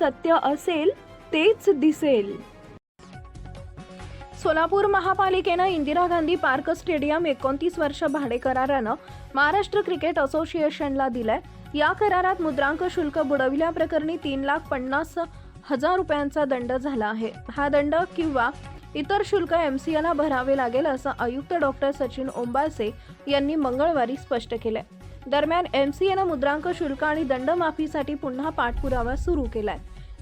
सत्य असेल तेच दिसेल. सोलापूर महापालिकेनं इंदिरा गांधी पार्क स्टेडियम 29 वर्ष भाडे करारानं महाराष्ट्र क्रिकेट असोसिएशनला दिलंय. या करारात मुद्रांक शुल्क बुडविल्याप्रकरणी 3,50,000 रुपयांचा दंड झाला आहे. हा दंड किंवा इतर शुल्क MCAला भरावे लागेल असं आयुक्त डॉक्टर सचिन ओंबासे यांनी मंगळवारी स्पष्ट केलंय. दरम्यान MCAनं मुद्रांक शुल्क आणि दंडमाफीसाठी पुन्हा पाठपुरावा सुरू केलाय.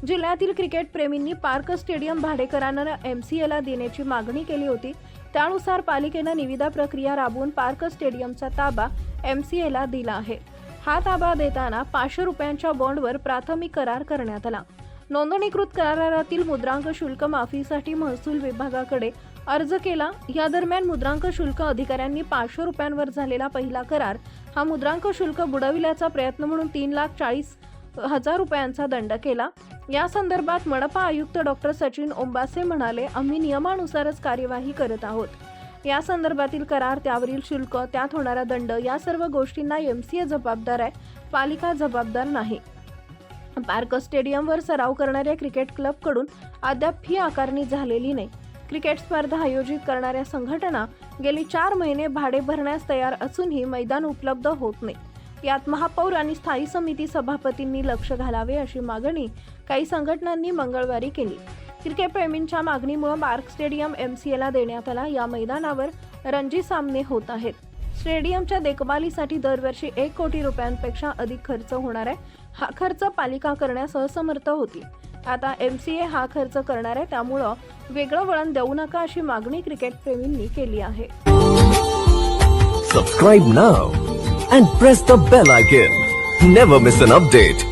जिल्ह्यातील क्रिकेट प्रेमींनी पार्क स्टेडियम भाडेकरारानं MCAला देण्याची मागणी केली होती. त्यानुसार पालिकेनं निविदा प्रक्रिया राबवून पार्क स्टेडियमचा ताबा MCAला दिला आहे. हा ताबा देताना 500 रुपयांच्या बॉन्डवर प्राथमिक करार करण्यात आला. नोंदणीकृत करारातील मुद्रांक शुल्क माफीसाठी महसूल विभागाकडे अर्ज केला. या दरम्यान मुद्रांक शुल्क अधिकाऱ्यांनी 500 रुपयांवर झालेला पहिला करार हा मुद्रांक शुल्क बुडविल्याचा प्रयत्न म्हणून 3,40,000 रुपयांचा दंड केला. या संदर्भात मनपा आयुक्त डॉक्टर सचिन ओंबासे म्हणाले, आम्ही नियमानुसारच कार्यवाही करत आहोत. या संदर्भातील करार, त्यावरील शुल्क, त्यात होणारा दंड या सर्व गोष्टींना MCA जबाबदार आहे, पालिका जबाबदार नाही. पार्क स्टेडियमवर सराव करणाऱ्या क्रिकेट क्लबकडून अद्याप फी आकारणी झालेली नाही. क्रिकेट स्पर्धा आयोजित करणाऱ्या संघटना गेली 4 महिने भाडे भरण्यास तयार असूनही मैदान उपलब्ध होत नाही. यात महापौर आणि स्थायी समिती सभापतींनी लक्ष घालावे अशी मागणी काही संघटनांनी मंगळवारी केली. क्रिकेट प्रेमींच्या मागणीमुळे पार्क स्टेडियम MCAला देण्यात आला. या मैदानावर रणजी सामने होत आहेत. स्टेडियमच्या देखभालीसाठी दरवर्षी 1 कोटी रुपयांपेक्षा अधिक खर्च होणार आहे. हा खर्च पालिका करण्यास असमर्थ होती. आता MCA हा खर्च करणार आहे, त्यामुळं वेगळं वळण देऊ नका अशी मागणी क्रिकेट प्रेमींनी केली आहे. Subscribe now and press the bell icon. Never miss an update.